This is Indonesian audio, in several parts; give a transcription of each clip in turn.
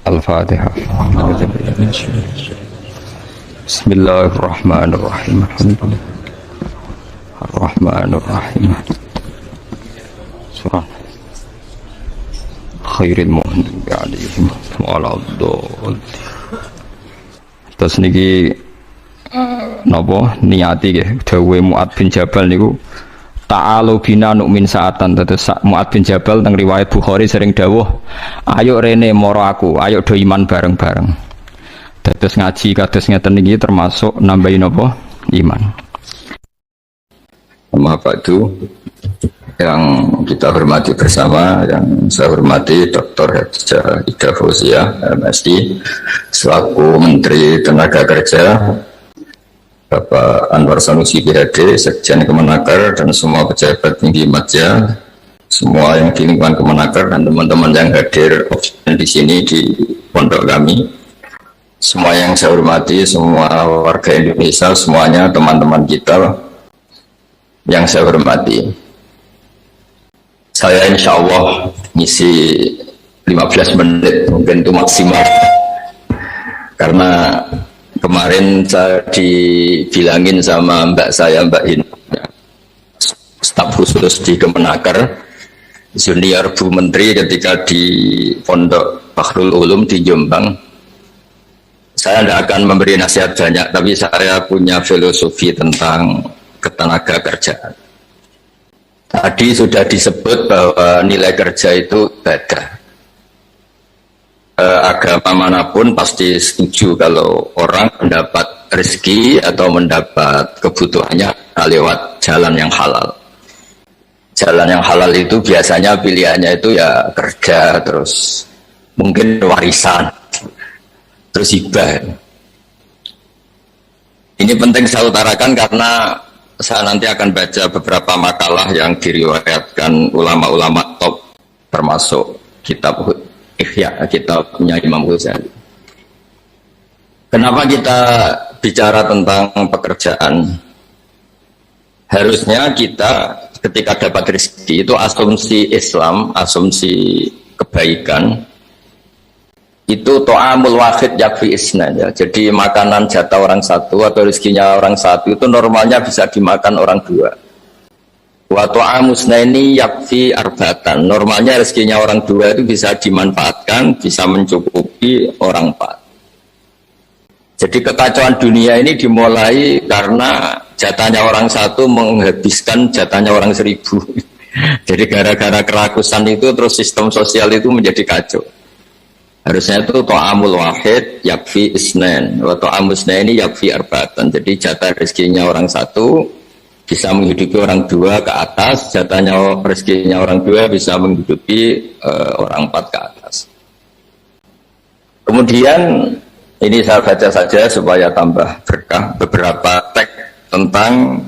Al-Fatihah. Bismillahirrahmanirrahim. Ar-Rahmanirrahim. Surah Khairil Mu'min alaihim wa'aladdallin. Terus niki napa niati nggih dawuhe Mu'adz bin Jabal niku ta'alu bina nu'min sa'atan. Terus Mu'adz bin Jabal teng riwayat Bukhari sering dawuh, ayo rene moro aku, ayo do iman bareng-bareng. Terus ngaji kados ngeten niki termasuk nambahi napa iman. Amma ba'du, yang kita hormati bersama, yang saya hormati Dr. Hadijah Ida Fauzia MSI selaku Menteri Tenaga Kerja, Bapak Anwar Sanusi PhD, Sekjen Kemenaker, dan semua pejabat tinggi Madya, semua yang di lingkungan Kemenaker, dan teman-teman yang hadir di sini di pondok kami, semua yang saya hormati, semua warga Indonesia, semuanya teman-teman kita yang saya hormati. Saya insya Allah ngisi 15 menit, mungkin itu maksimal, karena kemarin saya dibilangin sama mbak saya, Mbak Hin, staf khusus di Kemenaker, junior Bu Menteri ketika di Pondok Fakhrul Ulum di Jombang. Saya tidak akan memberi nasihat banyak, tapi saya punya filosofi tentang ketenaga kerjaan. Tadi sudah disebut bahwa nilai kerja itu ibadah. Agama manapun pasti setuju kalau orang mendapat rezeki atau mendapat kebutuhannya lewat jalan yang halal. Jalan yang halal itu biasanya pilihannya itu ya kerja, terus mungkin warisan, terus hibah. Ini penting saya utarakan karena saya nanti akan baca beberapa makalah yang diriwayatkan ulama-ulama top, termasuk kitab Ihya, kitabnya Imam Ghazali. Kenapa kita bicara tentang pekerjaan? Harusnya kita ketika dapat rezeki itu asumsi Islam, asumsi kebaikan, itu to'amul wahid yakfi isnan, ya. Jadi makanan jatah orang satu atau rezekinya orang satu itu normalnya bisa dimakan orang dua. Wa ta'amusnaini yakfi arbatan. Normalnya rezekinya orang dua itu bisa dimanfaatkan, bisa mencukupi orang empat. Jadi kekacauan dunia ini dimulai karena jatahnya orang satu menghabiskan jatahnya orang 1000. Jadi gara-gara kerakusan itu terus sistem sosial itu menjadi kacau. Harusnya itu ta'amul wahid yakfi isnan, wa ta'amusnaini yakfi arbatan. Jadi jatah rezekinya orang satu bisa menghidupi orang dua ke atas, jatahnya rezekinya orang dua bisa menghidupi orang empat ke atas. Kemudian ini saya baca saja supaya tambah berkah beberapa teks tentang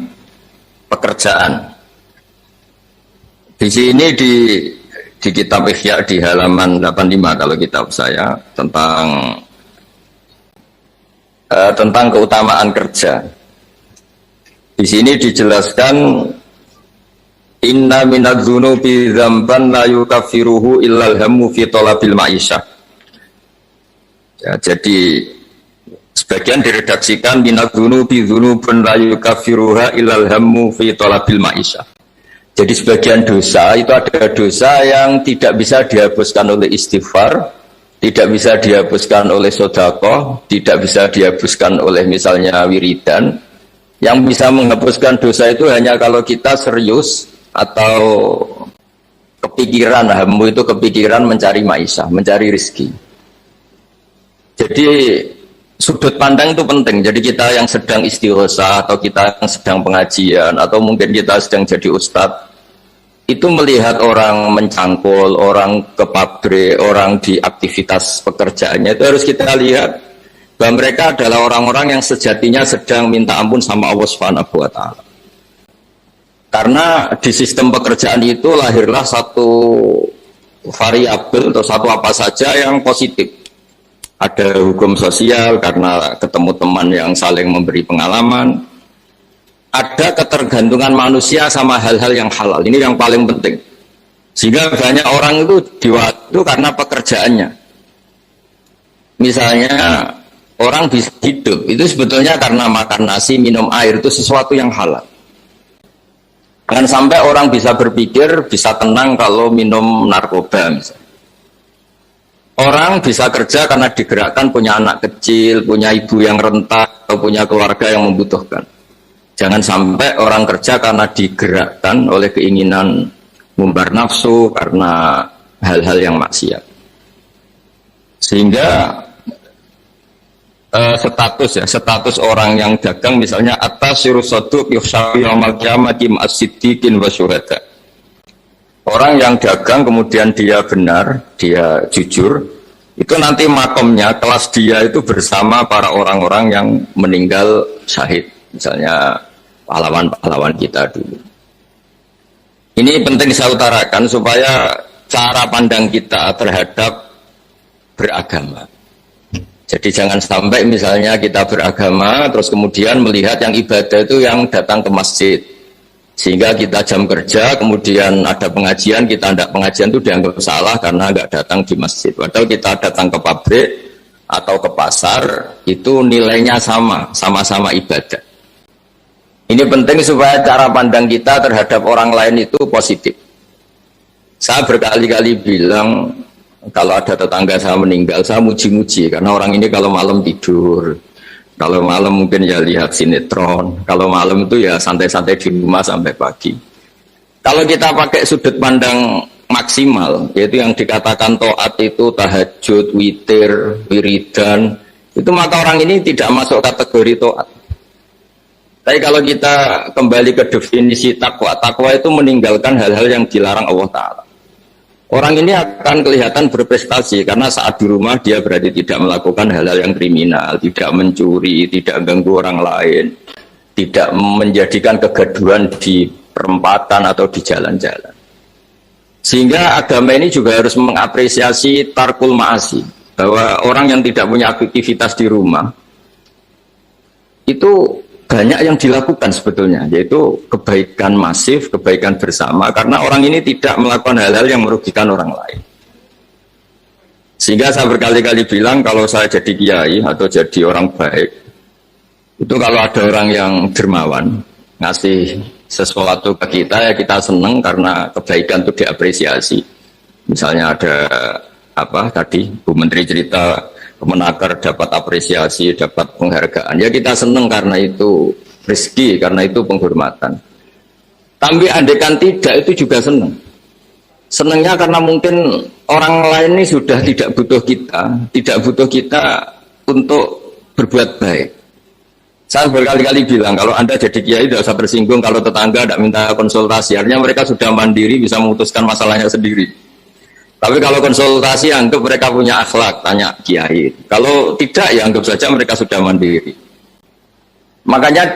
pekerjaan. Di sini di kitab Ihya di halaman 85 kalau kitab saya tentang keutamaan kerja. Di sini dijelaskan inna minadz-dzunubi dzamban la yukaffiruhu illal hammu fi talabil ma'isyah. Ya, jadi sebagian diredaksikan minadz-dzunubi dzunubun la yukaffiruha illal hammu fi talabil ma'isyah. Jadi sebagian dosa itu ada dosa yang tidak bisa dihapuskan oleh istighfar, tidak bisa dihapuskan oleh sedekah, tidak bisa dihapuskan oleh misalnya wiridan. Yang bisa menghapuskan dosa itu hanya kalau kita serius atau kepikiran, hammu itu kepikiran mencari maisha, mencari rezeki. Jadi sudut pandang itu penting. Jadi kita yang sedang istighosah atau kita yang sedang pengajian atau mungkin kita sedang jadi ustadz, itu melihat orang mencangkul, orang ke pabrik, orang di aktivitas pekerjaannya, itu harus kita lihat bahwa mereka adalah orang-orang yang sejatinya sedang minta ampun sama Allah Subhanahu wa Ta'ala. Karena di sistem pekerjaan itu lahirlah satu variabel atau satu apa saja yang positif. Ada hukum sosial karena ketemu teman yang saling memberi pengalaman. Ada ketergantungan manusia sama hal-hal yang halal. Ini yang paling penting. Sehingga banyak orang itu diwaktu karena pekerjaannya. Misalnya orang bisa hidup itu sebetulnya karena makan nasi, minum air, itu sesuatu yang halal. Jangan sampai orang bisa berpikir, bisa tenang kalau minum narkoba misalnya. Orang bisa kerja karena digerakkan punya anak kecil, punya ibu yang rentan, atau punya keluarga yang membutuhkan. Jangan sampai orang kerja karena digerakkan oleh keinginan ngumbar nafsu, karena hal-hal yang maksiat. Sehingga status orang yang dagang misalnya atas sirusoduk yuhsyafi yawmal qiyamati ma'as-siddiqin wa syuhada. Orang yang dagang kemudian dia benar, dia jujur, itu nanti makomnya, kelas dia itu bersama para orang-orang yang meninggal syahid, misalnya pahlawan-pahlawan kita dulu. Ini penting saya utarakan supaya cara pandang kita terhadap beragama. Jadi jangan sampai misalnya kita beragama terus kemudian melihat yang ibadah itu yang datang ke masjid. Sehingga kita jam kerja kemudian ada pengajian, kita tidak pengajian itu dianggap salah karena nggak datang di masjid. Padahal kita datang ke pabrik atau ke pasar itu nilainya sama-sama ibadah. Ini penting supaya cara pandang kita terhadap orang lain itu positif. Saya berkali-kali bilang kalau ada tetangga saya meninggal, saya muji-muji karena orang ini kalau malam tidur, kalau malam mungkin ya lihat sinetron, kalau malam itu ya santai-santai di rumah sampai pagi. Kalau kita pakai sudut pandang maksimal, yaitu yang dikatakan taat itu tahajud, witir, wiridan, itu maka orang ini tidak masuk kategori taat. Tapi kalau kita kembali ke definisi takwa, takwa itu meninggalkan hal-hal yang dilarang Allah Ta'ala. Orang ini akan kelihatan berprestasi karena saat di rumah dia berarti tidak melakukan hal-hal yang kriminal, tidak mencuri, tidak ganggu orang lain, tidak menjadikan kegaduhan di perempatan atau di jalan-jalan. Sehingga agama ini juga harus mengapresiasi tarkul ma'asi, bahwa orang yang tidak punya aktivitas di rumah itu banyak yang dilakukan sebetulnya, yaitu kebaikan masif, kebaikan bersama, karena orang ini tidak melakukan hal-hal yang merugikan orang lain. Sehingga saya berkali-kali bilang kalau saya jadi kiai atau jadi orang baik, itu kalau ada orang yang dermawan ngasih sesuatu ke kita, ya kita senang karena kebaikan itu diapresiasi. Misalnya ada apa tadi Bu Menteri cerita Kemenaker dapat apresiasi, dapat penghargaan. Ya kita senang karena itu rezeki, karena itu penghormatan. Tapi andaikan tidak, itu juga senang. Senangnya karena mungkin orang lain ini sudah tidak butuh kita untuk berbuat baik. Saya berkali-kali bilang, kalau Anda jadi kiai tidak usah tersinggung kalau tetangga tidak minta konsultasi. Artinya mereka sudah mandiri, bisa memutuskan masalahnya sendiri. Tapi kalau konsultasi anggap mereka punya akhlak, tanya kiai. Kalau tidak ya anggap saja mereka sudah mandiri. Makanya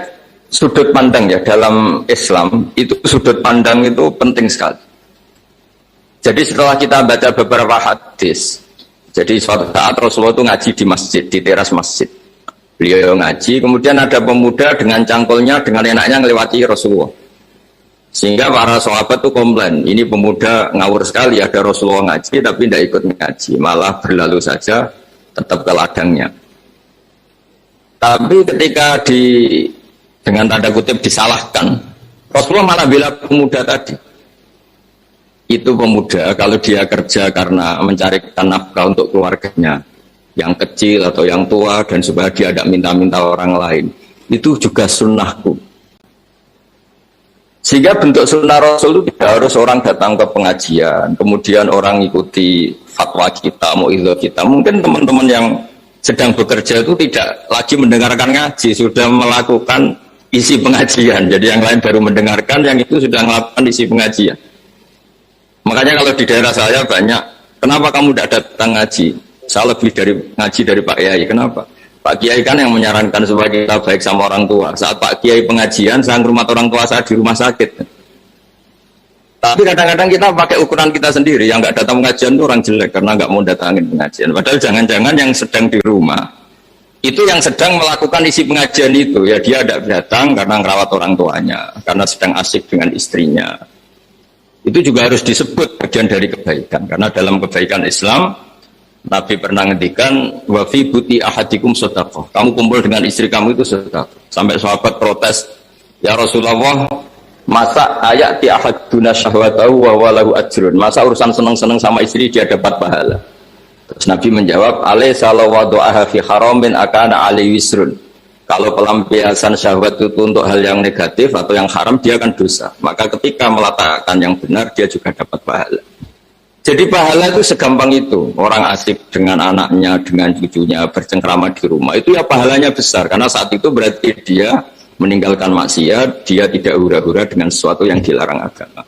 sudut pandang ya dalam Islam itu sudut pandang itu penting sekali. Jadi setelah kita baca beberapa hadis, jadi suatu saat Rasulullah itu ngaji di masjid, di teras masjid. Beliau ngaji, kemudian ada pemuda dengan cangkulnya, dengan enaknya melewati Rasulullah. Sehingga para sahabat itu komplain, ini pemuda ngawur sekali, ada Rasulullah ngaji tapi tidak ikut ngaji, malah berlalu saja tetap ke ladangnya. Tapi ketika dengan tanda kutip disalahkan, Rasulullah malah bela pemuda tadi. Itu pemuda kalau dia kerja karena mencarikan nafkah untuk keluarganya, yang kecil atau yang tua, dan supaya dia tidak minta-minta orang lain, itu juga sunnahku. Sehingga bentuk sunnah Rasul itu tidak harus orang datang ke pengajian, kemudian orang ikuti fatwa kita, mu'idhah kita. Mungkin teman-teman yang sedang bekerja itu tidak lagi mendengarkan ngaji, sudah melakukan isi pengajian. Jadi yang lain baru mendengarkan, yang itu sudah melakukan isi pengajian. Makanya kalau di daerah saya banyak, kenapa kamu tidak datang ngaji? Saya lebih ngaji dari Pak Kiai. Kenapa? Pak Kiai kan yang menyarankan supaya kita baik sama orang tua. Saat Pak Kiai pengajian, saya ngurmat orang tua saya di rumah sakit. Tapi kadang-kadang kita pakai ukuran kita sendiri. Yang nggak datang pengajian itu orang jelek karena nggak mau datangin pengajian. Padahal jangan-jangan yang sedang di rumah itu yang sedang melakukan isi pengajian itu. Ya dia tidak datang karena ngerawat orang tuanya, karena sedang asik dengan istrinya. Itu juga harus disebut bagian dari kebaikan. Karena dalam kebaikan Islam Nabi pernah ngendikan wa fi buti ahadikum shadaqah. Kamu kumpul dengan istri kamu itu sedekah. Sampai sahabat protes, "Ya Rasulullah, masa ayati ahaduna syahwatahu wa walahu ajrun?" Masa urusan seneng-seneng sama istri dia dapat pahala? Terus Nabi menjawab, "Alaysa law wada'aha fi haramin akana alaihi wisrun." Kalau pelampiasan syahwat itu untuk hal yang negatif atau yang haram, dia akan dosa. Maka ketika meletakkan yang benar, dia juga dapat pahala. Jadi pahala itu segampang itu. Orang asik dengan anaknya, dengan cucunya, bercengkrama di rumah. Itu ya pahalanya besar. Karena saat itu berarti dia meninggalkan maksiat, dia tidak hura-hura dengan sesuatu yang dilarang agama.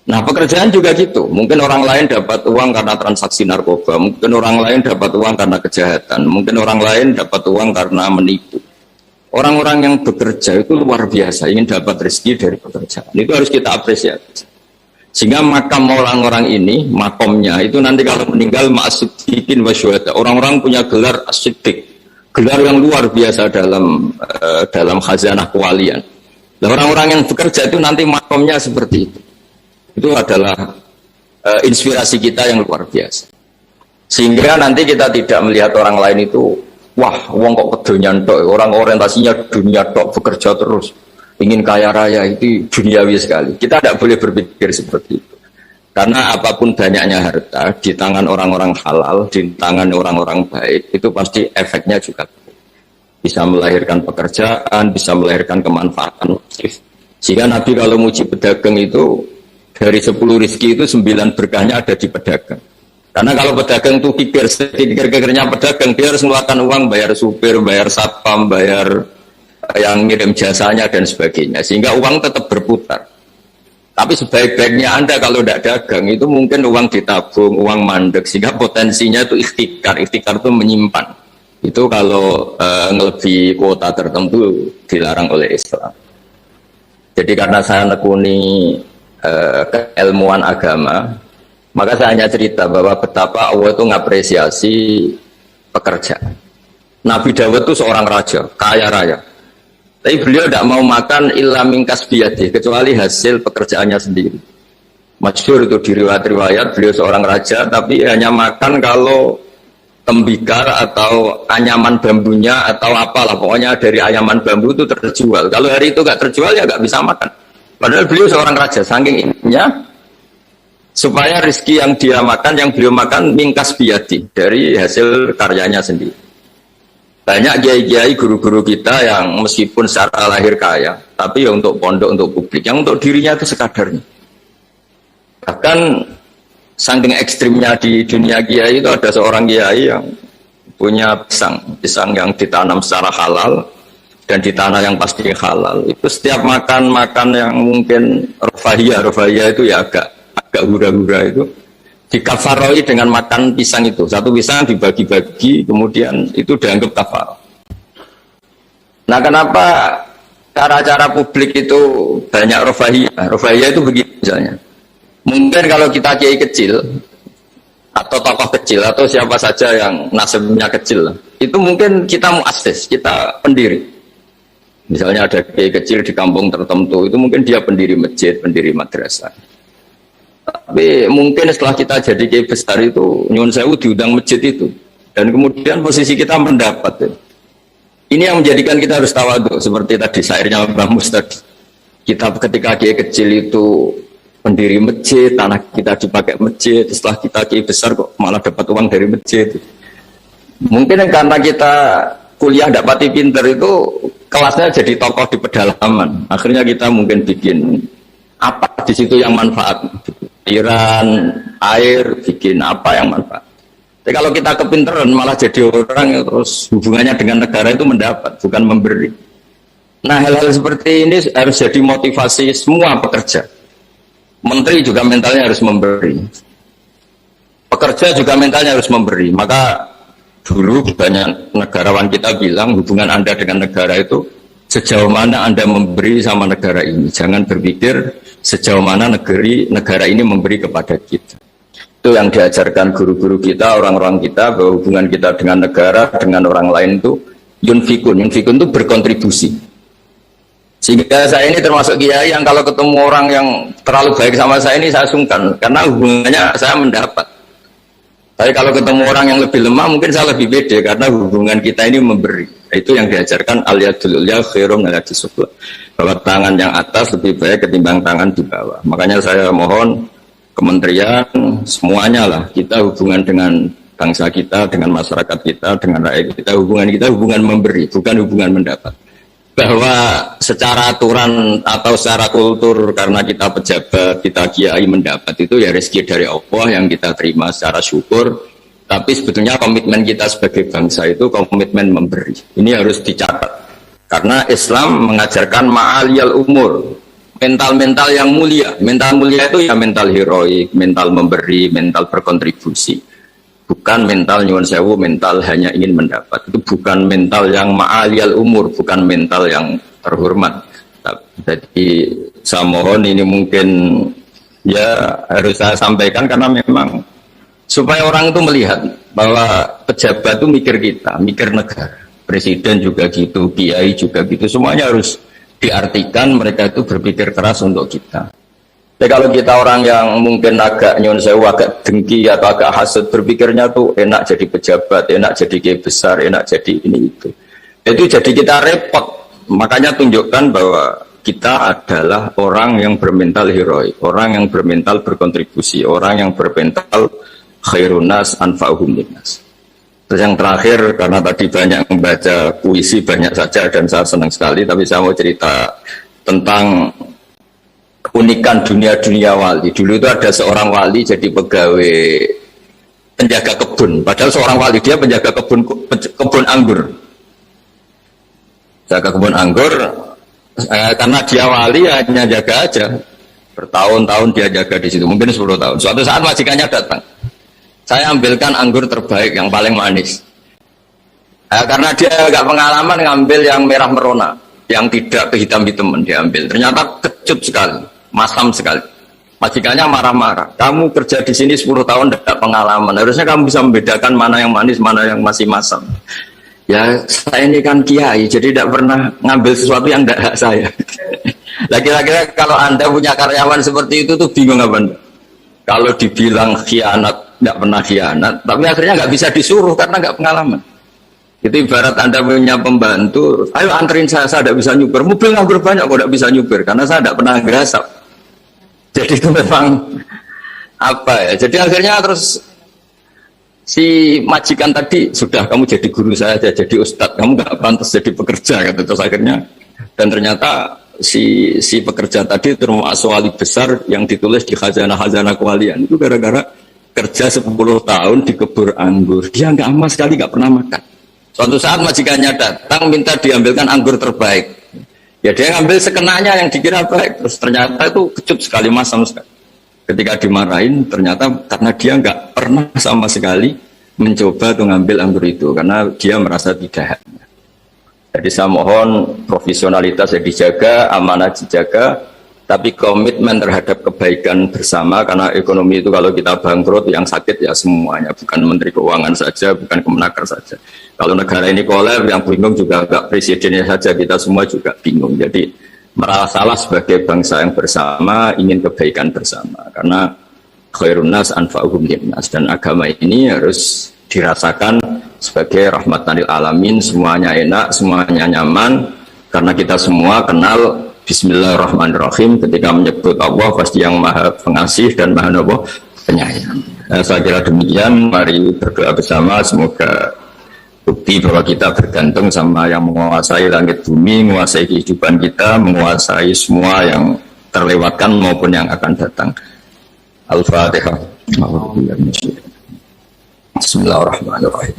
Nah pekerjaan juga gitu. Mungkin orang lain dapat uang karena transaksi narkoba. Mungkin orang lain dapat uang karena kejahatan. Mungkin orang lain dapat uang karena menipu. Orang-orang yang bekerja itu luar biasa. Ingin dapat rezeki dari pekerjaan. Itu harus kita apresiasi. Sehingga makam orang-orang ini, makomnya itu nanti kalau meninggal ma'as-siddiqin wa syuhada. Orang-orang punya gelar as-siddiq, gelar yang luar biasa dalam khazanah kewalian. Nah, orang-orang yang bekerja itu nanti makomnya seperti itu. Itu adalah inspirasi kita yang luar biasa. Sehingga nanti kita tidak melihat orang lain itu, wah, wong kok kedonyan tok, orang orientasinya dunia tok, bekerja terus. Ingin kaya raya itu duniawi sekali. Kita tidak boleh berpikir seperti itu. Karena apapun banyaknya harta di tangan orang-orang halal, di tangan orang-orang baik, itu pasti efeknya juga bisa melahirkan pekerjaan, bisa melahirkan kemanfaatan. Sehingga Nabi kalau muji pedagang itu dari 10 rezeki itu 9 berkahnya ada di pedagang. Karena kalau pedagang itu kikir-kikirnya pedagang, dia harus mengeluarkan uang, bayar supir, bayar satpam, bayar yang ngirim jasanya dan sebagainya, sehingga uang tetap berputar. Tapi sebaik-baiknya Anda kalau tidak dagang itu mungkin uang ditabung, uang mandek, sehingga potensinya itu ikhtikar itu menyimpan. Itu kalau ngelebihi kuota tertentu dilarang oleh Islam. Jadi karena saya nekuni keilmuan agama, maka saya hanya cerita bahwa betapa Allah itu ngapresiasi pekerjaan. Nabi Dawud itu seorang raja, kaya raya. Tapi beliau tidak mau makan illa min kasbiyati, kecuali hasil pekerjaannya sendiri. Masyhur itu di riwayat-riwayat beliau seorang raja, tapi hanya makan kalau tembikar atau anyaman bambunya atau apalah, pokoknya dari anyaman bambu itu terjual. Kalau hari itu nggak terjual ya nggak bisa makan. Padahal beliau seorang raja, saking inginnya supaya rezeki yang dia makan, yang beliau makan min kasbiyati, dari hasil karyanya sendiri. Banyak kiai-kiai guru-guru kita yang meskipun secara lahir kaya, tapi ya untuk pondok, untuk publik, yang untuk dirinya itu sekadarnya. Bahkan saking ekstrimnya di dunia kiai itu ada seorang kiai yang punya pisang yang ditanam secara halal dan di tanah yang pasti halal. Itu setiap makan yang mungkin rofahiyah itu ya agak hura-hura itu, dikafaroi dengan makan pisang itu. Satu pisang dibagi-bagi, kemudian itu dianggap kafarah. Nah kenapa cara-cara publik itu banyak rofahiyah? Rofahiyah itu begini misalnya. Mungkin kalau kita kiai kecil, atau tokoh kecil, atau siapa saja yang nasibnya kecil, itu mungkin kita muassis, kita pendiri. Misalnya ada kiai kecil di kampung tertentu, itu mungkin dia pendiri masjid, pendiri madrasah. Tapi mungkin setelah kita jadi kiai besar itu nyuwun sewu diundang masjid itu, dan kemudian posisi kita mendapat ya. Ini yang menjadikan kita harus tawadhu, seperti tadi syairnya Mbah Mus tadi. Kita ketika kiai kecil itu pendiri masjid, tanah kita dipakai masjid, setelah kita kiai besar kok malah dapat uang dari masjid. Mungkin karena kita kuliah dapati pinter itu kelasnya jadi tokoh di pedalaman. Akhirnya kita mungkin bikin apa di situ yang manfaat, aliran air, bikin apa yang manfaat. Tapi kalau kita kepinteran malah jadi orang yang terus hubungannya dengan negara itu mendapat, bukan memberi. Nah hal-hal seperti ini harus jadi motivasi semua pekerja. Menteri juga mentalnya harus memberi, pekerja juga mentalnya harus memberi. Maka dulu banyak negarawan kita bilang hubungan Anda dengan negara itu sejauh mana Anda memberi sama negara ini. Jangan berpikir sejauh mana negara ini memberi kepada kita. Itu yang diajarkan guru-guru kita, orang-orang kita, bahwa hubungan kita dengan negara, dengan orang lain itu yunfikun itu berkontribusi. Sehingga saya ini termasuk kiai yang kalau ketemu orang yang terlalu baik sama saya ini saya sungkan, karena hubungannya saya mendapat. Tapi kalau ketemu orang yang lebih lemah mungkin saya lebih pede karena hubungan kita ini memberi. Itu yang diajarkan al-yadul ulya khairum min al-yadis sufla. Bahwa tangan yang atas lebih baik ketimbang tangan di bawah. Makanya saya mohon kementerian semuanya lah kita hubungan dengan bangsa kita, dengan masyarakat kita, dengan rakyat kita, hubungan memberi, bukan hubungan mendapat. Bahwa secara aturan atau secara kultur karena kita pejabat, kita kiai mendapat itu ya rezeki dari Allah yang kita terima secara syukur. Tapi sebetulnya komitmen kita sebagai bangsa itu komitmen memberi. Ini harus dicatat. Karena Islam mengajarkan ma'aliyal umur, mental-mental yang mulia. Mental mulia itu ya mental heroik, mental memberi, mental berkontribusi. Bukan mental nyuwun sewu, mental hanya ingin mendapat. Itu bukan mental yang ma'aliyal umur, bukan mental yang terhormat. Jadi saya mohon ini mungkin ya harus saya sampaikan karena memang supaya orang itu melihat bahwa pejabat itu mikir kita, mikir negara. Presiden juga gitu, kiai juga gitu. Semuanya harus diartikan mereka itu berpikir keras untuk kita. Tapi kalau kita orang yang mungkin agak nyun sewu, agak dengki atau agak hasad, berpikirnya tuh enak jadi pejabat, enak jadi kiai besar, enak jadi ini itu. Itu jadi kita repot. Makanya tunjukkan bahwa kita adalah orang yang bermental heroik, orang yang bermental berkontribusi, orang yang bermental khairunas anfa'uhum linnas. Terus yang terakhir, karena tadi banyak membaca puisi banyak saja dan saya senang sekali, tapi saya mau cerita tentang keunikan dunia wali. Dulu itu ada seorang wali jadi pegawai penjaga kebun, padahal seorang wali dia penjaga kebun anggur. Jaga kebun anggur karena dia wali hanya jaga aja. Bertahun-tahun dia jaga di situ, mungkin 10 tahun. Suatu saat majikannya datang. Saya ambilkan anggur terbaik yang paling manis. Karena dia agak pengalaman ngambil yang merah merona, yang tidak kehitam-hitaman diambil. Ternyata kecut sekali, masam sekali. Majikannya marah-marah. Kamu kerja di sini 10 tahun tidak pengalaman. Harusnya kamu bisa membedakan mana yang manis, mana yang masih masam. Ya saya ini kan kiai, jadi tidak pernah ngambil sesuatu yang tidak hak saya. Kira-kira kalau Anda punya karyawan seperti itu tuh bingung apa Anda? Kalau dibilang khianat, tidak pernah khianat, tapi akhirnya nggak bisa disuruh karena nggak pengalaman. Itu ibarat Anda punya pembantu, ayo anterin saya tidak bisa nyuper. Mobil nganggur banyak kok tidak bisa nyuper, karena saya tidak pernah ngerasap. Jadi itu memang apa ya? Jadi akhirnya terus si majikan tadi, sudah kamu jadi guru saya aja, jadi ustadz, kamu nggak pantas jadi pekerja, kata terus akhirnya. Dan ternyata si pekerja tadi termasuk wali besar yang ditulis di khazanah kewalian itu gara-gara kerja 10 tahun di kebun anggur. Dia nggak sama sekali, nggak pernah makan. Suatu saat majikannya datang minta diambilkan anggur terbaik. Ya dia ngambil sekenanya yang dikira baik, terus ternyata itu kecut sekali, masam sekali. Ketika dimarahin ternyata karena dia nggak pernah sama sekali mencoba untuk ngambil anggur itu karena dia merasa tidak hak. Jadi saya mohon profesionalitas yang dijaga, amanah dijaga, tapi komitmen terhadap kebaikan bersama, karena ekonomi itu kalau kita bangkrut yang sakit ya semuanya, bukan Menteri Keuangan saja, bukan Kemenaker saja. Kalau negara ini kolab yang bingung juga enggak presidennya saja, kita semua juga bingung. Jadi merasalah sebagai bangsa yang bersama, ingin kebaikan bersama, karena khairun nas anfa'uhum linnas, dan agama ini harus dirasakan sebagai rahmatan lil alamin, semuanya enak, semuanya nyaman, karena kita semua kenal Bismillahirrahmanirrahim. Ketika menyebut Allah pasti yang maha pengasih dan maha penyayang. Saya kira demikian, mari berdoa bersama, semoga bukti bahwa kita bergantung sama yang menguasai langit bumi, menguasai kehidupan kita, menguasai semua yang terlewatkan maupun yang akan datang. Al-Fatihah. Bismillahirrahmanirrahim.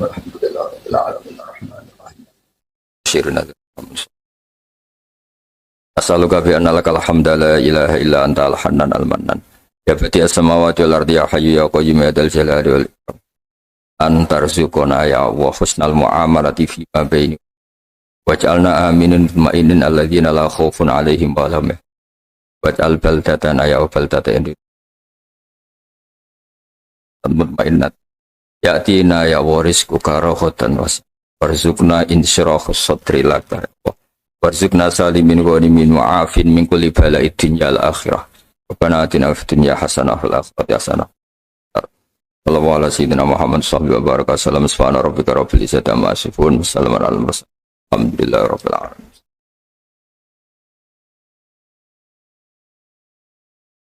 As'aluka bi anna lakal hamda la ilaha illa anta al-hannan al-mannan. Ya badi as-samawati wal ardi ya hayyu ya qayyum ya dzal jalali wal ikram. Antarzuqona ya Allah husnal muamalati fi ma baini. Waj'alna aminin mutmainin alladzina la khaufun 'alaihim wa lahum. Waj'al baldatana ya baldatan mutmainnat. Ya'tina ya warisku karahotan warzuqna insyirahus sadri laka warzuqna salimin ghanimin wa'afin min kulli bala'id dunya al akhirah. Rabbana atina fid dunya hasanah wal akhirati hasanah Sallallahu ala sayyidina Muhammad sallallahu alaihi wa barakatuh. Subhana rabbika rabbil izzati amma yasifun. Wassalamu ala al mursalin. Alhamdulillahi rabbil alamin.